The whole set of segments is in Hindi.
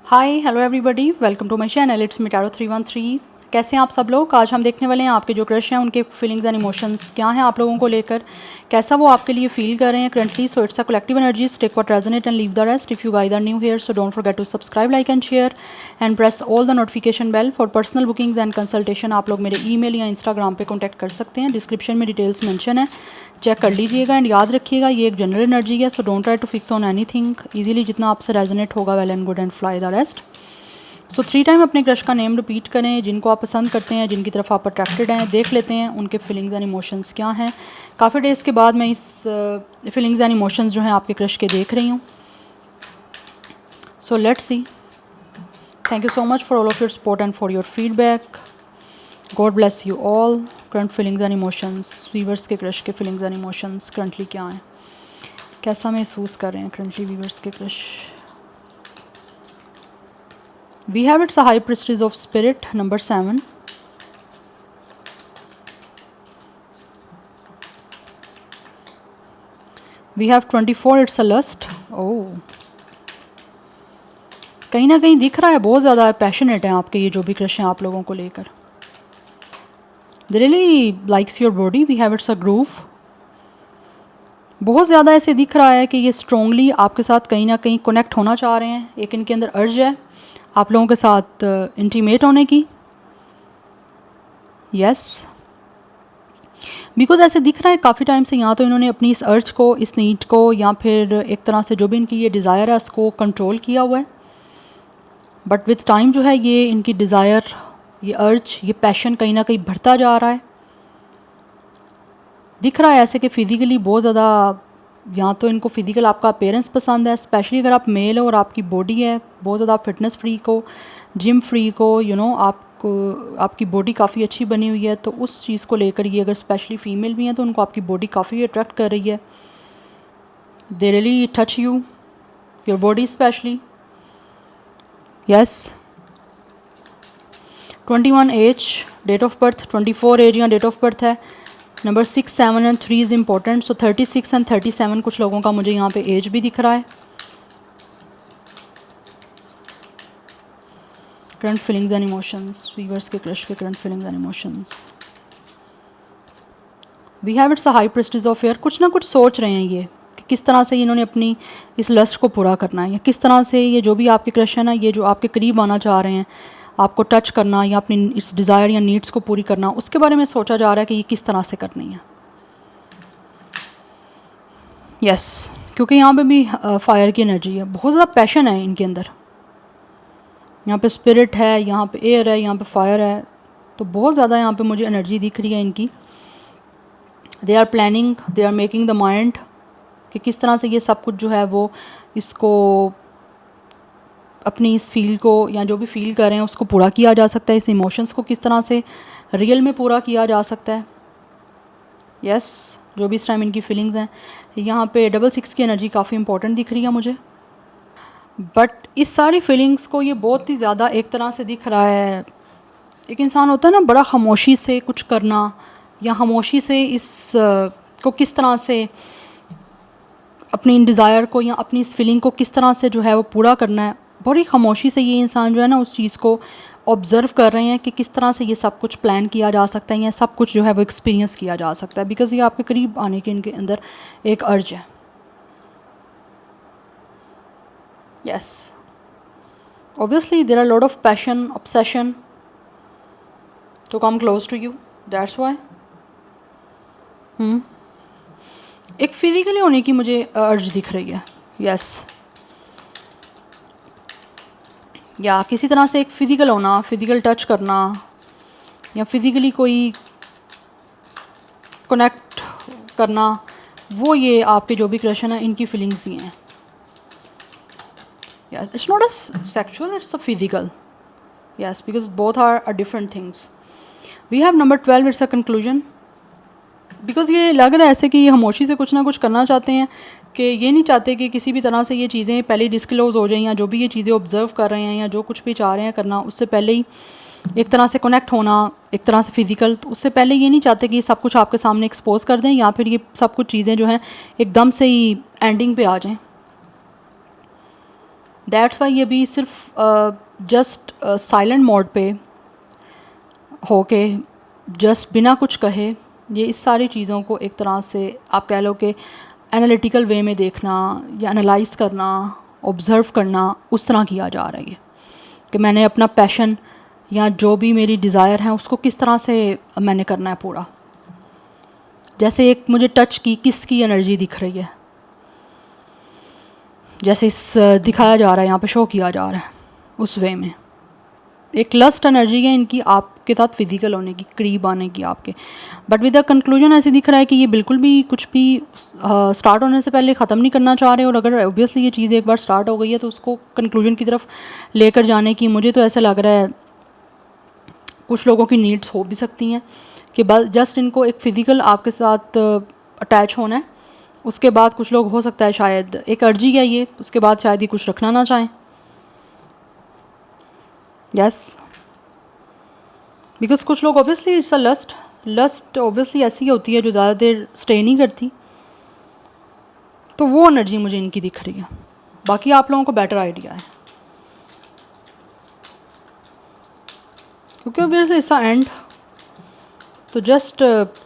Hi hello everybody, welcome to my channel. It's me tarot 313। कैसे हैं आप सब लोग? आज हम देखने वाले हैं आपके जो क्रश हैं उनके फीलिंग्स एंड इमोशंस क्या हैं आप लोगों को लेकर, कैसा वो आपके लिए फील कर रहे हैं currently. So it's a collective energies, take what resonate and leave the rest. If you guys are new here so don't forget to subscribe, like and share and press all the notification bell. For personal bookings and consultation आप लोग मेरे ईमेल या इंस्टाग्राम पे कॉन्टैक्ट कर सकते हैं। डिस्क्रिप्शन में डिटेल्स मेंशन है, चेक कर लीजिएगा। एंड याद रखिएगा ये एक जनरल एनर्जी है, so don't try to fix on anything. Easily जितना आपसे रेजोनेट होगा well and good and fly the rest. So 3 time अपने क्रश का नेम रिपीट करें, जिनको आप पसंद करते हैं, जिनकी तरफ आप अट्रैक्टेड हैं। देख लेते हैं उनके फीलिंग्स एंड इमोशंस क्या हैं। काफ़ी डेज़ के बाद मैं इस फीलिंग्स एंड इमोशंस जो हैं आपके क्रश के देख रही हूँ। So let's see. Thank you so much for all of your support and for your feedback. God bless you all. Current feelings and emotions, viewers के क्रश के फीलिंग्स एंड इमोशंस करंटली क्या हैं, कैसा महसूस कर रहे हैं करंटली वीवर्स के crush. We have it's a high priestess of spirit, number 7. We have 24, it's a lust. Oh. कहीं ना कहीं दिख रहा है बहुत ज़्यादा पैशनेट हैं आपके ये जो भी क्रश हैं आप लोगों को लेकर। They really likes your body. We have it's a groove. बहुत ज़्यादा ऐसे दिख रहा है कि ये स्ट्रॉन्गली आपके साथ कहीं ना कहीं कनेक्ट होना चाह रहे हैं। एक इनके अंदर अर्ज है आप लोगों के साथ इंटीमेट होने की। यस, बिकॉज ऐसे दिख रहा है काफ़ी टाइम से यहाँ तो इन्होंने अपनी इस अर्ज को, इस नीड को, या फिर एक तरह से जो भी इनकी ये डिज़ायर है उसको कंट्रोल किया हुआ है। बट विथ टाइम जो है ये इनकी डिज़ायर, ये अर्ज, ये पैशन कहीं ना कहीं बढ़ता जा रहा है। दिख रहा है ऐसे कि फ़िज़िकली बहुत ज़्यादा, या तो इनको फिज़िकल आपका अपेरेंस पसंद है, स्पेशली अगर आप मेल हो और आपकी बॉडी है बहुत ज़्यादा फिटनेस फ्रीक हो, जिम फ्रीक हो, आपको आपकी बॉडी काफ़ी अच्छी बनी हुई है, तो उस चीज़ को लेकर ये अगर स्पेशली फ़ीमेल भी हैं तो उनको आपकी बॉडी काफ़ी अट्रैक्ट कर रही है। They really touch you, your body specially. Yes, 21 age, date of birth 24 age या डेट ऑफ बर्थ है। Number 6, 7 and 3 is important. So 36 and 37 कुछ लोगों का मुझे यहाँ पे एज भी दिख रहा है। Current feelings and emotions, viewers के क्रश के current feelings and emotions. We have it's a high prestige of air. कुछ ना कुछ सोच रहे हैं ये कि किस तरह से इन्होंने अपनी इस लस्ट को पूरा करना है, या किस तरह से ये जो भी आपके क्रश है ना, ये जो आपके करीब आना चाह रहे हैं, आपको टच करना या अपनी इस डिज़ायर या नीड्स को पूरी करना, उसके बारे में सोचा जा रहा है कि ये किस तरह से करनी है। यस, क्योंकि यहाँ पे भी फायर की एनर्जी है, बहुत ज़्यादा पैशन है इनके अंदर। यहाँ पे स्पिरिट है, यहाँ पे एयर है, यहाँ पे फायर है, तो बहुत ज़्यादा यहाँ पे मुझे एनर्जी दिख रही है इनकी। They are planning, they are making the mind कि किस तरह से ये सब कुछ जो है वो इसको, अपनी इस फील को या जो भी फील कर रहे हैं उसको पूरा किया जा सकता है। इस इमोशंस को किस तरह से रियल में पूरा किया जा सकता है। यस, जो भी इस टाइम इनकी फीलिंग्स हैं। यहाँ पे 66 की एनर्जी काफ़ी इंपॉर्टेंट दिख रही है मुझे। बट इस सारी फीलिंग्स को ये बहुत ही ज़्यादा एक तरह से दिख रहा है, एक इंसान होता है ना बड़ा खामोशी से कुछ करना, या खामोशी से इस को किस तरह से अपनी इन डिज़ायर को या अपनी इस फीलिंग को किस तरह से जो है वो पूरा करना है। बड़ी खामोशी से ये इंसान जो है ना उस चीज़ को ऑब्ज़र्व कर रहे हैं कि किस तरह से ये सब कुछ प्लान किया जा सकता है या सब कुछ जो है वो एक्सपीरियंस किया जा सकता है, बिकॉज़ ये आपके करीब आने के इनके अंदर एक अर्ज है। Yes, obviously there are a lot of passion, obsession to come close to you, that's why एक फिजिकली होने की मुझे अर्ज दिख रही है। यस, या किसी तरह से एक फिजिकल होना, फिजिकल टच करना, या फिजिकली कोई कनेक्ट करना, वो ये आपके जो भी क्रश है इनकी फीलिंग्स ही हैं। Yes, it's not a sexual, it's a physical. Yes, because both are different things. We have number 12, it's a conclusion. Because ये लग रहा है ऐसे कि ये खामोशी से कुछ ना कुछ करना चाहते हैं, कि ये नहीं चाहते कि किसी भी तरह से ये चीज़ें पहले डिस्क्लोज़ हो जाएं, या जो भी ये चीज़ें ऑब्ज़र्व कर रहे हैं या जो कुछ भी चाह रहे हैं करना, उससे पहले ही एक तरह से कनेक्ट होना, एक तरह से फिज़िकल, तो उससे पहले ये नहीं चाहते कि सब कुछ आपके सामने एक्सपोज कर दें, या फिर ये सब कुछ चीज़ें जो हैं एकदम से ही एंडिंग पे आ जाएँ। दैट्स वाई ये भी सिर्फ जस्ट साइलेंट मोड पे होके जस्ट बिना कुछ कहे ये इस सारी चीज़ों को एक तरह से आप कह लो कि एनालिटिकल वे में देखना या एनालाइज करना, ऑब्ज़र्व करना, उस तरह किया जा रहा है कि मैंने अपना पैशन या जो भी मेरी डिज़ायर है उसको किस तरह से मैंने करना है पूरा। जैसे एक मुझे टच की किसकी एनर्जी दिख रही है, जैसे इस दिखाया जा रहा है यहाँ पे, शो किया जा रहा है उस वे में। एक लस्ट एनर्जी है इनकी आपके साथ फिजिकल होने की, करीब आने की आपके, बट विद द कंक्लूजन ऐसे दिख रहा है कि ये बिल्कुल भी कुछ भी स्टार्ट होने से पहले ख़त्म नहीं करना चाह रहे। और अगर ऑब्वियसली ये चीज़ एक बार स्टार्ट हो गई है तो उसको कंक्लूजन की तरफ लेकर जाने की, मुझे तो ऐसा लग रहा है कुछ लोगों की नीड्स हो भी सकती हैं कि बस जस्ट इनको एक फ़िज़िकल आपके साथ अटैच होना है। उसके बाद कुछ लोग हो सकता है शायद एक अर्जी है ये, उसके बाद शायद ये कुछ रखना ना चाहें। यस, बिकॉज कुछ लोग obviously it's a lust obviously ऐसी होती है जो ज़्यादा देर स्टे नहीं करती, तो वो एनर्जी मुझे इनकी दिख रही है। बाकी आप लोगों को बेटर आइडिया है क्योंकि ऑब्वियसली इट्स अ एंड। तो जस्ट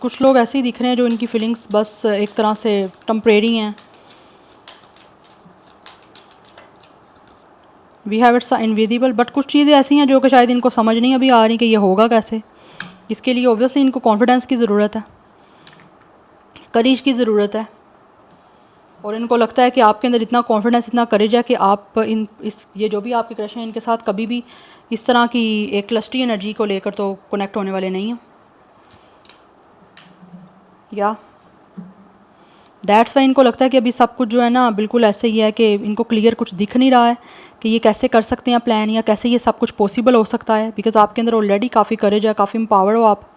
कुछ लोग ऐसे ही दिख रहे हैं जो इनकी फीलिंग्स बस एक तरह से टेम्परेरी हैं। We have it's invisible, but कुछ चीज़ें ऐसी हैं जो कि शायद इनको समझ नहीं अभी आ रही कि ये होगा कैसे। इसके लिए ऑब्वियसली इनको कॉन्फिडेंस की ज़रूरत है, करेज की ज़रूरत है, और इनको लगता है कि आपके अंदर इतना कॉन्फिडेंस, इतना करेज है कि आप ये जो भी आपके क्रश हैं इनके साथ कभी भी इस तरह की एक लस्टी एनर्जी को लेकर तो कनेक्ट होने वाले नहीं हैं। या दैट्स वाई इनको लगता है कि अभी सब कुछ जो है ना बिल्कुल ऐसे ही है कि इनको क्लियर कुछ दिख नहीं रहा है कि ये कैसे कर सकते हैं प्लान, या कैसे ये सब कुछ पॉसिबल हो सकता है। बिकॉज आपके अंदर ऑलरेडी काफ़ी करेज है, काफ़ी एम्पावर्ड हो आप,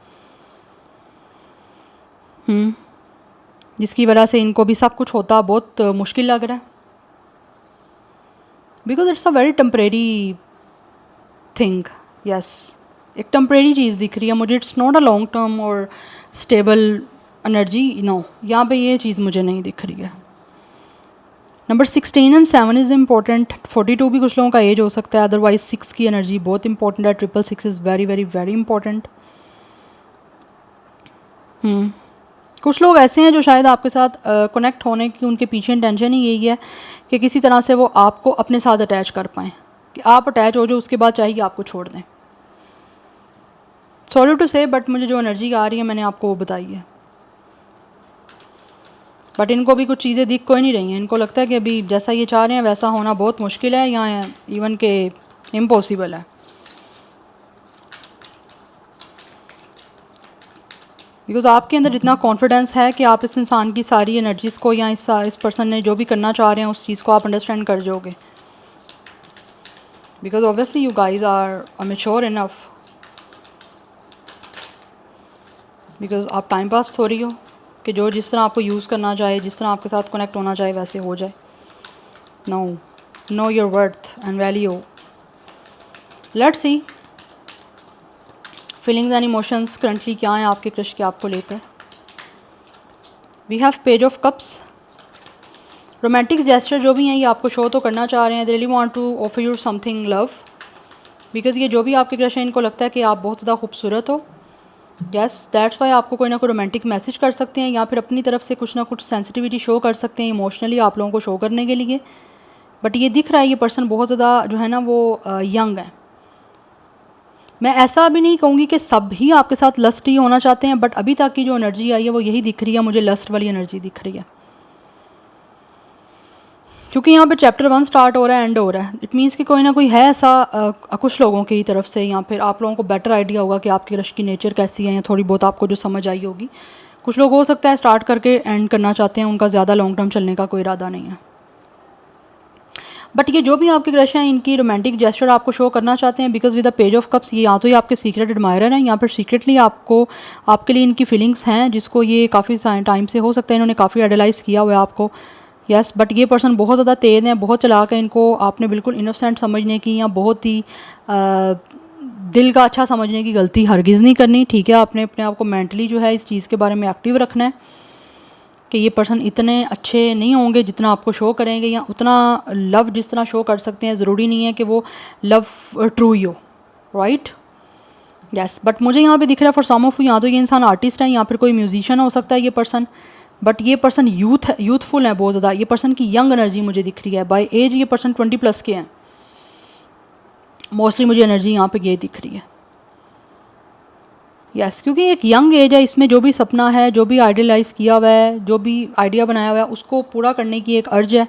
जिसकी वजह से इनको भी सब कुछ होता बहुत मुश्किल लग रहा है। Because it's a very temporary thing. Yes, एक टेम्परेरी चीज़ दिख रही है मुझे, it's not a long term और स्टेबल एनर्जी। नो, यहाँ पे ये चीज़ मुझे नहीं दिख रही है। Number 16 and 7 is important. 42 भी कुछ लोगों का एज हो सकता है, अदरवाइज 6 की एनर्जी बहुत इंपॉर्टेंट है। 666 is very very very important. कुछ लोग ऐसे हैं जो शायद आपके साथ कनेक्ट होने की उनके पीछे इंटेंशन ही यही है कि किसी तरह से वो आपको अपने साथ अटैच कर पाएँ, कि आप अटैच हो जो उसके बाद चाहिए आपको छोड़ दें। सॉरी टू से, बट मुझे जो एनर्जी आ रही है मैंने आपको वो बताई है। बट इनको भी कुछ चीज़ें दिख कोई नहीं रही हैं। इनको लगता है कि अभी जैसा ये चाह रहे हैं वैसा होना बहुत मुश्किल है, या इवन के इम्पॉसिबल है। बिकॉज आपके अंदर इतना कॉन्फिडेंस है कि आप इस इंसान की सारी एनर्जीज़ को, या इस पर्सन ने जो भी करना चाह रहे हैं उस चीज़ को आप अंडरस्टैंड कर जाओगे। Because obviously you guys are mature enough, because आप टाइम पास हो रही हो कि जो जिस तरह आपको यूज़ करना चाहे, जिस तरह आपके साथ कनेक्ट होना चाहे वैसे हो जाए। Know your worth and value. Let's see feelings and emotions currently क्या हैं आपके क्रश के आपको लेकर। We have page of cups. Romantic gesture जो भी हैं ये आपको शो तो करना चाह रहे हैं, they really want to offer you something love. Because ये जो भी आपके क्रश हैं इनको लगता है कि आप बहुत ज़्यादा खूबसूरत हो। यस, दैट्स वाई आपको कोई ना कोई रोमांटिक मैसेज कर सकते हैं, या फिर अपनी तरफ से कुछ ना कुछ सेंसिटिविटी शो कर सकते हैं इमोशनली आप लोगों को शो करने के लिए। बट ये दिख रहा है ये पर्सन बहुत ज़्यादा जो है ना वो यंग है। मैं ऐसा भी नहीं कहूँगी कि सब ही आपके साथ लस्ट ही होना चाहते हैं, बट अभी तक की जो एनर्जी आई है वो यही दिख रही है मुझे, लस्ट वाली एनर्जी दिख रही है। क्योंकि यहाँ पे चैप्टर 1 स्टार्ट हो रहा है, एंड हो रहा है, इट मीन्स कि कोई ना कोई है ऐसा कुछ लोगों की तरफ से, या फिर आप लोगों को बेटर आइडिया होगा कि आपकी क्रश की नेचर कैसी है, या थोड़ी बहुत आपको जो समझ आई होगी। कुछ लोग हो सकता है स्टार्ट करके एंड करना चाहते हैं, उनका ज़्यादा लॉन्ग टर्म चलने का कोई इरादा नहीं है। बट ये जो भी आपके क्रश हैं इनकी रोमांटिक जेस्चर आपको शो करना चाहते हैं, because with the page of cups ये या तो ये आपके सीक्रेट एडमायरर हैं, या फिर सीक्रेटली आपको आपके लिए इनकी फीलिंग्स हैं, जिसको ये काफ़ी टाइम से हो सकता है इन्होंने काफ़ी आइडलाइज़ किया हुआ है आपको। यस, बट ये पर्सन बहुत ज़्यादा तेज़ हैं, बहुत चलाक है। इनको आपने बिल्कुल इनोसेंट समझने की या बहुत ही दिल का अच्छा समझने की गलती हरगिज़ नहीं करनी। ठीक है, आपने अपने आप को मेंटली जो है इस चीज़ के बारे में एक्टिव रखना है कि ये पर्सन इतने अच्छे नहीं होंगे जितना आपको शो करेंगे, या उतना लव जिस तरह शो कर सकते हैं ज़रूरी नहीं है कि वो लव ट्रू ही हो, राइट। यस, बट मुझे यहाँ पे दिख रहा है फॉर सम ऑफ यू, यहाँ तो ये इंसान आर्टिस्ट है, यहाँ पर कोई म्यूजिशियन हो सकता है ये पर्सन, बट ये पर्सन यूथफुल है बहुत ज़्यादा। ये पर्सन की यंग एनर्जी मुझे दिख रही है, बाय एज ये पर्सन 20+ के हैं मोस्टली, मुझे एनर्जी यहाँ पे ये दिख रही है। यस, क्योंकि एक यंग एज है, इसमें जो भी सपना है, जो भी आइडियलाइज किया हुआ है, जो भी आइडिया बनाया हुआ है, उसको पूरा करने की एक अर्ज है।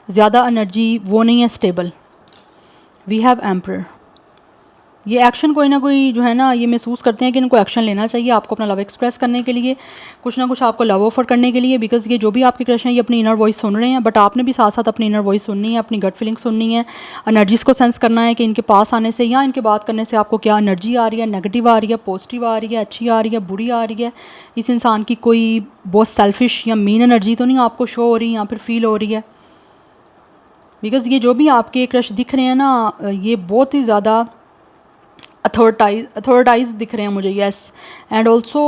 ज़्यादा एनर्जी वो नहीं है स्टेबल। We have emperor. ये एक्शन कोई ना कोई जो है ना, ये महसूस करते हैं कि इनको एक्शन लेना चाहिए आपको अपना लव एक्सप्रेस करने के लिए, कुछ ना कुछ आपको लव ऑफर करने के लिए, बिकॉज ये जो भी आपके क्रश हैं ये अपनी इनर वॉइस सुन रहे हैं, बट आपने भी साथ साथ अपनी इनर वॉइस सुननी है, अपनी गट फीलिंग सुननी है, एनर्जीज़ को सेंस करना है कि इनके पास आने से या इनके बात करने से आपको क्या एनर्जी आ रही है, नेगेटिव आ रही है, पॉजिटिव आ रही है, अच्छी आ रही है, बुरी आ रही है। इस इंसान की कोई बहुत सेल्फिश या मीन एनर्जी तो नहीं आपको शो हो रही या फिर फील हो रही है, बिकॉज़ ये जो भी आपके क्रश दिख रहे हैं ना, ये बहुत ही ज़्यादा अथॉरिटाइज दिख रहे हैं मुझे। येस, एंड ऑल्सो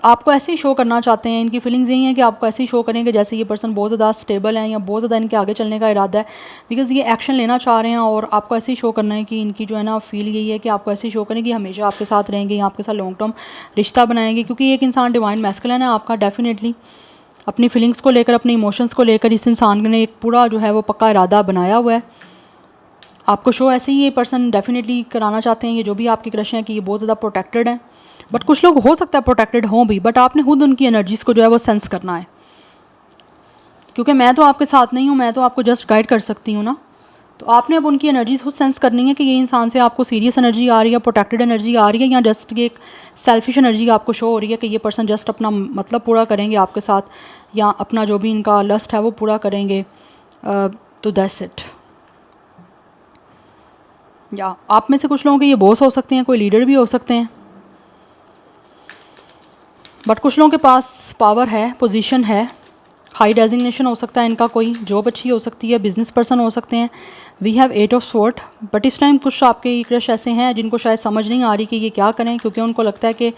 आपको ऐसे ही शो करना चाहते हैं, इनकी फीलिंग्स यही हैं कि आपको ऐसे ही शो करें कि जैसे ये पर्सन बहुत ज़्यादा स्टेबल है या बहुत ज़्यादा इनके आगे चलने का इरादा है, बिकॉज़ ये एक्शन लेना चाह रहे हैं और आपको ऐसे ही शो करना है कि इनकी जो है ना फील यही है कि आपको ऐसे ही शो करें कि हमेशा आपके साथ रहेंगे या आपके साथ लॉन्ग टर्म रिश्ता बनाएंगे, क्योंकि एक इंसान डिवाइन मैस्कुलिन है आपका। डेफिनेटली अपनी फीलिंग्स को लेकर, अपने इमोशंस को लेकर इस इंसान ने एक पूरा जो है वो पक्का इरादा बनाया हुआ है। आपको शो ऐसे ही ये पर्सन डेफिनेटली कराना चाहते हैं, ये जो भी आपके क्रश हैं, कि ये बहुत ज़्यादा प्रोटेक्टेड हैं, बट कुछ लोग हो सकता है प्रोटेक्टेड हों भी, बट आपने खुद उनकी एनर्जीज़ को जो है वो सेंस करना है, क्योंकि मैं तो आपके साथ नहीं हूँ, मैं तो आपको जस्ट गाइड कर सकती हूँ ना। तो आपने अब उनकी एनर्जीज खुद सेंस करनी है कि ये इंसान से आपको सीरियस एनर्जी आ रही है, प्रोटेक्टेड एनर्जी आ रही है, या जस्ट ये एक सेल्फिश एनर्जी आपको शो हो रही है कि ये पर्सन जस्ट अपना मतलब पूरा करेंगे आपके साथ, या अपना जो भी इनका लस्ट है वो पूरा करेंगे। तो दैट्स इट। या आप में से कुछ लोगों के ये बॉस हो सकते हैं, कोई लीडर भी हो सकते हैं, बट कुछ लोगों के पास पावर है, पोजीशन है, हाई डेजिग्नेशन हो सकता है इनका, कोई जॉब अच्छी हो सकती है, बिजनेस पर्सन हो सकते हैं। We have 8 of sword, but इस टाइम कुछ आपके क्रश ऐसे हैं जिनको शायद समझ नहीं आ रही कि ये क्या करें, क्योंकि उनको लगता है कि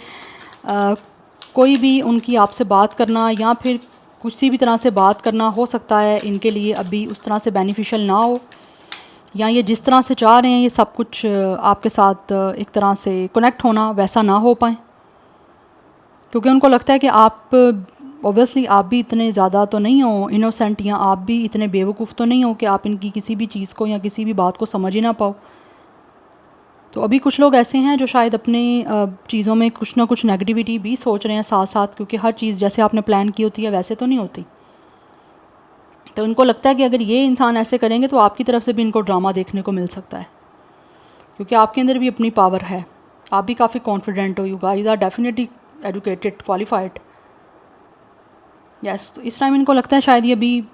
कोई भी उनकी आपसे बात करना या फिर किसी भी तरह से बात करना हो सकता है इनके लिए अभी उस तरह से बेनिफिशियल ना हो, या ये जिस तरह से चाह रहे हैं ये सब कुछ आपके साथ एक तरह से कनेक्ट होना वैसा ना हो पाए, क्योंकि उनको लगता है कि आप ऑब्वियसली आप भी इतने ज़्यादा तो नहीं हो इनोसेंट, या आप भी इतने बेवकूफ़ तो नहीं हो कि आप इनकी किसी भी चीज़ को या किसी भी बात को समझ ही ना पाओ। तो अभी कुछ लोग ऐसे हैं जो शायद अपने चीज़ों में कुछ ना कुछ नेगेटिविटी भी सोच रहे हैं साथ साथ, क्योंकि हर चीज़ जैसे आपने प्लान की होती है वैसे तो नहीं होती। तो उनको लगता है कि अगर ये इंसान ऐसे करेंगे तो आपकी तरफ से भी इनको ड्रामा देखने को मिल सकता है, क्योंकि आपके अंदर भी अपनी पावर है, आप भी काफ़ी कॉन्फिडेंट हो, you guys are definitely educated, qualified. Yes, तो इस टाइम इनको लगता है शायद ये भी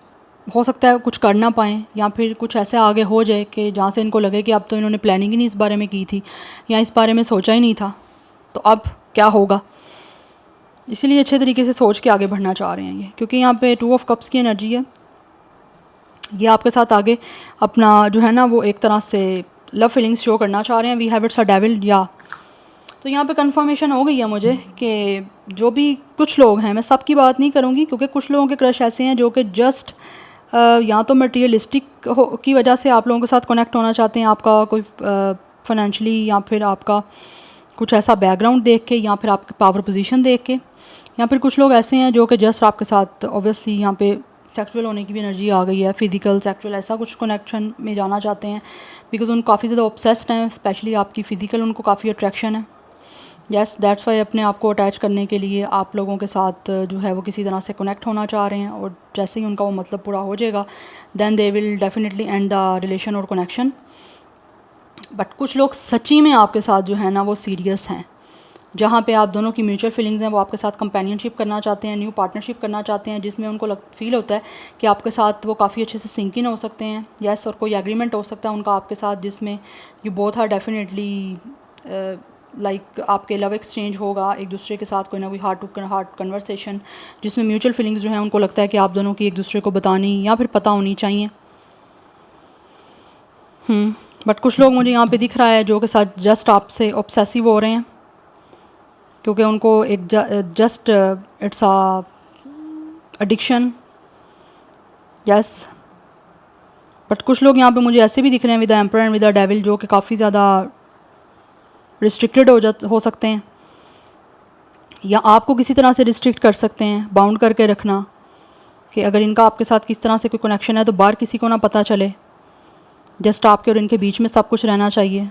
हो सकता है कुछ कर ना पाएँ, या फिर कुछ ऐसे आगे हो जाए कि जहाँ से इनको लगे कि अब तो इन्होंने प्लानिंग ही नहीं इस बारे में की थी या इस बारे में सोचा ही नहीं था, तो अब क्या होगा। इसीलिए अच्छे तरीके से सोच के आगे बढ़ना चाह रहे हैं ये, क्योंकि यहाँ पे 2 ऑफ कप्स की एनर्जी है। ये आपके साथ आगे अपना जो है ना वो एक तरह से लव फीलिंग्स शो करना चाह रहे हैं। We have it's a devil, या तो यहाँ पे कंफर्मेशन हो गई है मुझे कि जो भी कुछ लोग हैं, मैं सबकी बात नहीं करूँगी, क्योंकि कुछ लोगों के क्रश ऐसे हैं जो कि जस्ट या तो मटेरियलिस्टिक की वजह से आप लोगों के साथ कनेक्ट होना चाहते हैं, आपका कोई फाइनेंशियली या फिर आपका कुछ ऐसा बैकग्राउंड देख के, या फिर आपकी पावर पोजीशन देख के, या फिर कुछ लोग ऐसे हैं जो कि जस्ट आपके साथ ऑब्वियसली यहाँ पे सेक्सुअल होने की भी एनर्जी आ गई है, फिजिकल सेक्सुअल ऐसा कुछ कनेक्शन में जाना चाहते हैं, बिकॉज उनको काफ़ी ज़्यादा ऑब्सेस्ड हैं, स्पेशली आपकी फ़िज़िकल उनको काफ़ी अट्रैक्शन है। यस, दैट्स वाई अपने आप को अटैच करने के लिए आप लोगों के साथ जो है वो किसी तरह से कनेक्ट होना चाह रहे हैं, और जैसे ही उनका वो मतलब पूरा हो जाएगा then they will definitely end the relation और कनेक्शन। बट कुछ लोग सच्ची में आपके साथ जो है ना वो सीरियस हैं, जहाँ पे आप दोनों की म्यूचुअल फीलिंग्स हैं, वो आपके साथ कंपेनियनशिप करना चाहते हैं, न्यू पार्टनरशिप करना चाहते हैं, जिसमें उनको फील होता है कि आपके साथ वो काफ़ी अच्छे से सिंक इन हो सकते हैं। यस, और कोई एग्रीमेंट हो सकता है उनका आपके साथ जिसमें you both are definitely like आपके लव एक्सचेंज होगा एक दूसरे के साथ, कोई ना कोई हार्ट टू हार्ट कन्वर्सेशन, जिसमें म्यूचुअल फीलिंग्स जो हैं उनको लगता है कि आप दोनों की एक दूसरे को बतानी या फिर पता होनी चाहिए। बट कुछ लोग मुझे यहाँ पे दिख रहा है जो के साथ जस्ट आपसे ऑब्सेसिव हो रहे हैं, क्योंकि उनको एक just it's a addiction, yes. But कुछ लोग यहाँ पे मुझे ऐसे भी दिख रहे हैं with the emperor and with the devil, जो कि काफ़ी ज़्यादा रिस्ट्रिक्टेड हो सकते हैं, या आपको किसी तरह से रिस्ट्रिक्ट कर सकते हैं, बाउंड करके रखना कि अगर इनका आपके साथ किस तरह से कोई कनेक्शन है तो बाहर किसी को ना पता चले, जस्ट आपके और इनके बीच में सब कुछ रहना चाहिए।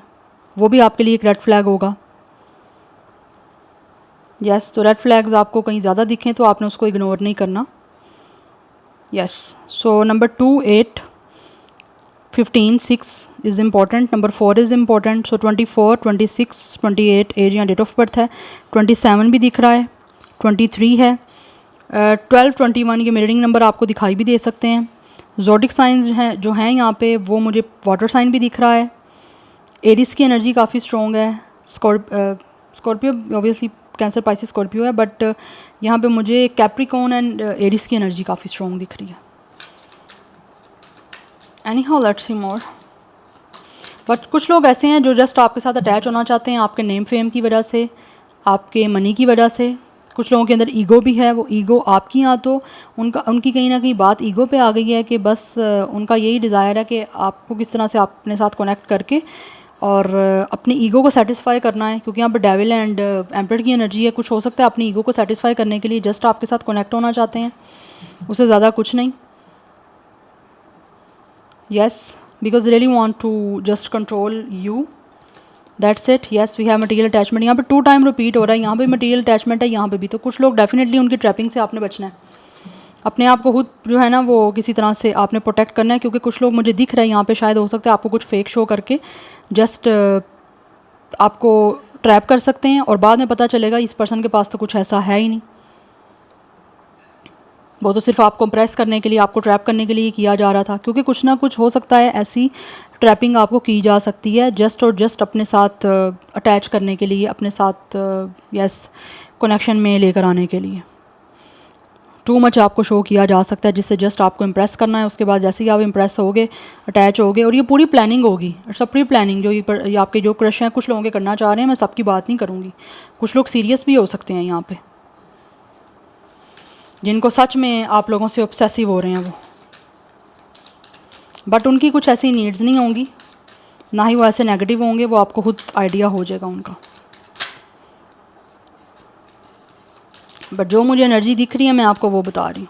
वो भी आपके लिए एक रेड फ्लैग होगा। यस, तो रेड फ्लैग्स आपको कहीं ज़्यादा दिखें तो आपने उसको इग्नोर नहीं करना। Yes, so number 2, 8, 15, 6 is important, number 4 is important. So 24, 26, 28 age या डेट ऑफ बर्थ है, 27 भी दिख रहा है, 23 है, 12, 21 ये मिररिंग नंबर आपको दिखाई भी दे सकते हैं। ज़ोडिक साइंस जो हैं यहाँ पे वो मुझे वाटर साइन भी दिख रहा है। एरिस की एनर्जी काफ़ी स्ट्रॉन्ग है। Scorpio obviously cancer, Pisces, Scorpio है, बट यहाँ पे मुझे कैप्रिकॉर्न एंड एरिस की एनर्जी काफ़ी स्ट्रॉन्ग दिख रही है। Any how let's see more. But कुछ लोग ऐसे हैं जो जस्ट आपके साथ अटैच होना चाहते हैं आपके नेम फेम की वजह से, आपके मनी की वजह से। कुछ लोगों के अंदर ईगो भी है, वो ईगो आपकी यहाँ तो उनकी कहीं ना कहीं बात ईगो पे आ गई है कि बस उनका यही डिज़ायर है कि आपको किस तरह से अपने साथ कनेक्ट करके और अपनी ईगो को सेटिस्फाई करना है, क्योंकि यहाँ पर डेविल एंड एम्परर की एनर्जी है। कुछ हो सकता है अपनी ईगो को सेटिस्फाई करने के लिए जस्ट आपके साथ कनेक्ट होना चाहते हैं, उससे ज़्यादा कुछ नहीं। Yes, because really want to just control you, that's it. Yes, we have material attachment. यहाँ पे 2 टाइम रिपीट हो रहा है, यहाँ पे मटेरियल अटैचमेंट है, यहाँ पे भी। तो कुछ लोग डेफिनेटली उनकी ट्रैपिंग से आपने बचना है, अपने आप को खुद जो है ना वो किसी तरह से आपने प्रोटेक्ट करना है, क्योंकि कुछ लोग मुझे दिख रहे हैं यहाँ पे शायद हो सकता है आपको कुछ फेक शो करके जस्ट आपको ट्रैप कर सकते हैं, और बाद में पता चलेगा इस पर्सन के पास तो कुछ ऐसा है ही नहीं, वो तो सिर्फ आपको इम्प्रेस करने के लिए, आपको ट्रैप करने के लिए किया जा रहा था। क्योंकि कुछ ना कुछ हो सकता है ऐसी ट्रैपिंग आपको की जा सकती है जस्ट और जस्ट अपने साथ अटैच करने के लिए, अपने साथ यस कनेक्शन में लेकर आने के लिए। टू मच आपको शो किया जा सकता है जिससे जस्ट आपको इम्प्रेस करना है। उसके बाद जैसे ही आप इम्प्रेस होगे, अटैच होगे, और ये पूरी प्लानिंग होगी, इट्स अ प्री प्लानिंग। जो ये आपके जो क्रश हैं कुछ लोगों के करना चाह रहे हैं, मैं सबकी बात नहीं करूँगी, कुछ लोग सीरियस भी हो सकते हैं यहाँ पे, जिनको सच में आप लोगों से ऑब्सेसिव हो रहे हैं वो, बट उनकी कुछ ऐसी नीड्स नहीं होंगी, ना ही वो ऐसे नेगेटिव होंगे, वो आपको खुद आइडिया हो जाएगा उनका। बट जो मुझे एनर्जी दिख रही है मैं आपको वो बता रही हूँ,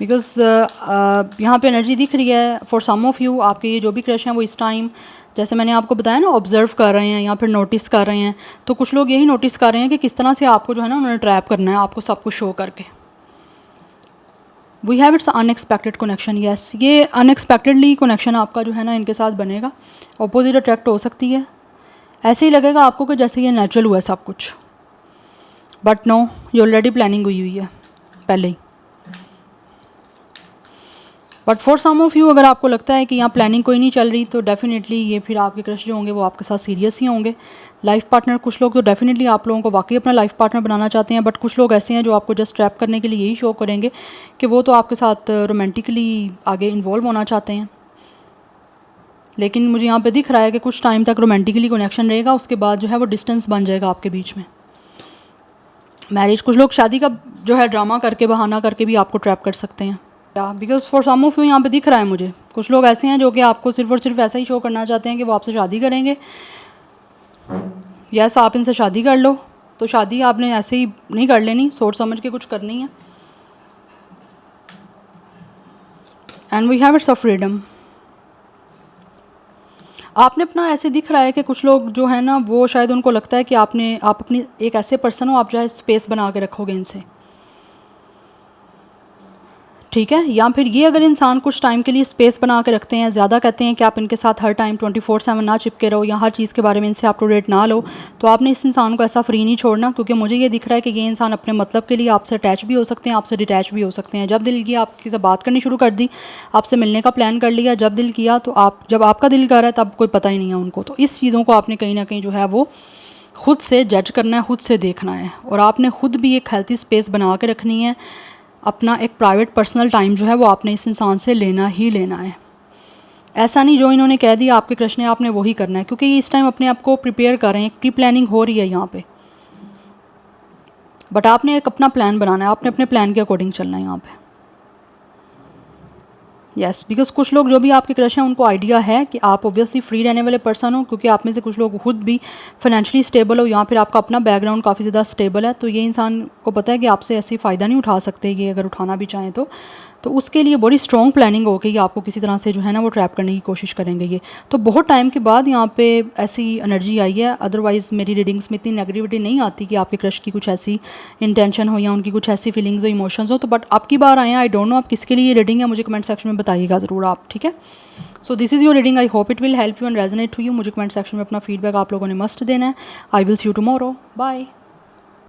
बिकॉज यहाँ पे एनर्जी दिख रही है फॉर सम ऑफ यू। आपके ये जो भी क्रश हैं वो इस टाइम, जैसे मैंने आपको बताया ना, ऑब्जर्व कर रहे हैं या फिर नोटिस कर रहे हैं। तो कुछ लोग यही नोटिस कर रहे हैं कि किस तरह से आपको जो है ना उन्होंने ट्रैप करना है, आपको सब कुछ शो करके। We have it's unexpected connection. Yes, ये अनएक्सपेक्टेडली कनेक्शन आपका जो है ना इनके साथ बनेगा। अपोजिट अट्रैक्ट हो सकती है, ऐसे ही लगेगा आपको कि जैसे ये नेचुरल हुआ है सब कुछ, बट नो, ये ऑलरेडी प्लानिंग हुई है पहले ही। But for some of you अगर आपको लगता है कि यहाँ प्लानिंग कोई नहीं चल रही, तो डेफिनेटली ये फिर आपके क्रश जो होंगे वो आपके साथ सीरियस ही होंगे। लाइफ पार्टनर, कुछ लोग तो डेफिनेटली आप लोगों को वाकई अपना लाइफ पार्टनर बनाना चाहते हैं, बट कुछ लोग ऐसे हैं जो आपको जस्ट ट्रैप करने के लिए यही शो करेंगे कि वो तो आपके साथ रोमांटिकली आगे इन्वॉल्व होना चाहते हैं। लेकिन मुझे यहाँ पे दिख रहा है कि कुछ टाइम तक रोमांटिकली कनेक्शन रहेगा, उसके बाद जो है वो डिस्टेंस बन जाएगा आपके बीच में, मैरिज। कुछ लोग शादी का जो है ड्रामा करके, बहाना करके भी आपको ट्रैप कर सकते हैं, because for some of you यहाँ पे दिख रहा है मुझे कुछ लोग ऐसे हैं जो कि आपको सिर्फ और सिर्फ ऐसा ही शो करना चाहते हैं कि वो आपसे शादी करेंगे। यस, आप इनसे शादी कर लो, तो शादी आपने ऐसे ही नहीं कर लेनी, सोच समझ के कुछ करनी है। And we have it's a freedom. आपने अपना ऐसे दिख रहा है कि कुछ लोग जो है ना वो शायद उनको लगता है कि आप अपनी एक ऐसे पर्सन हो, आप जो है स्पेस बना के रखोगे इनसे, ठीक है। या फिर ये अगर इंसान कुछ टाइम के लिए स्पेस बना के रखते हैं, ज़्यादा कहते हैं कि आप इनके साथ हर टाइम 24/7 ना चिपके रहो या हर चीज़ के बारे में इनसे अप टू डेट ना लो, तो आपने इस इंसान को ऐसा फ्री नहीं छोड़ना। क्योंकि मुझे ये दिख रहा है कि ये इंसान अपने मतलब के लिए आपसे अटैच भी हो सकते हैं, आपसे डिटैच भी हो सकते हैं। जब दिल किया आपकी से बात करनी शुरू कर दी, आपसे मिलने का प्लान कर लिया, जब दिल किया तो जब आपका दिल कर रहा है तब कोई पता ही नहीं है उनको। तो इस चीज़ों को आपने कहीं ना कहीं जो है वो खुद से जज करना है, खुद से देखना है, और आपने खुद भी एक हेल्थी स्पेस बना के रखनी है। अपना एक प्राइवेट पर्सनल टाइम जो है वो आपने इस इंसान से लेना ही लेना है। ऐसा नहीं जो इन्होंने कह दिया आपके क्रश ने आपने वही करना है, क्योंकि इस टाइम अपने आप को प्रिपेयर कर रहे हैं, प्री प्लानिंग हो रही है यहाँ पे। बट आपने एक अपना प्लान बनाना है, आपने अपने प्लान के अकॉर्डिंग चलना है यहाँ पे। यस, बिकॉज कुछ लोग जो भी आपके क्रश हैं उनको आइडिया है कि आप ऑब्वियसली फ्री रहने वाले पर्सन हो, क्योंकि आप में से कुछ लोग खुद भी फाइनेंशियली स्टेबल हो या फिर आपका अपना बैकग्राउंड काफ़ी ज़्यादा स्टेबल है, तो ये इंसान को पता है कि आपसे ऐसे फ़ायदा नहीं उठा सकते ये, अगर उठाना भी चाहें तो उसके लिए बड़ी स्ट्रॉन्ग प्लानिंग हो कि आपको किसी तरह से जो है ना वो ट्रैप करने की कोशिश करेंगे ये। तो बहुत टाइम के बाद यहाँ पे ऐसी एनर्जी आई है, अदरवाइज़ मेरी रीडिंग्स में इतनी नेगेटिविटी नहीं आती कि आपके क्रश की कुछ ऐसी इंटेंशन हो या उनकी कुछ ऐसी फीलिंग्स हो, इमोशंस हो। तो बट आपकी बार आए हैं, आई डोंट नो आप किसके लिए रीडिंग है, मुझे कमेंट सेक्शन में बताइएगा ज़रूर आप, ठीक है। So this is your reading, I hope it will help you and resonate to you. मुझे कमेंट सेक्शन में अपना फीडबैक आप लोगों ने मस्ट देना है। I will see you tomorrow, bye.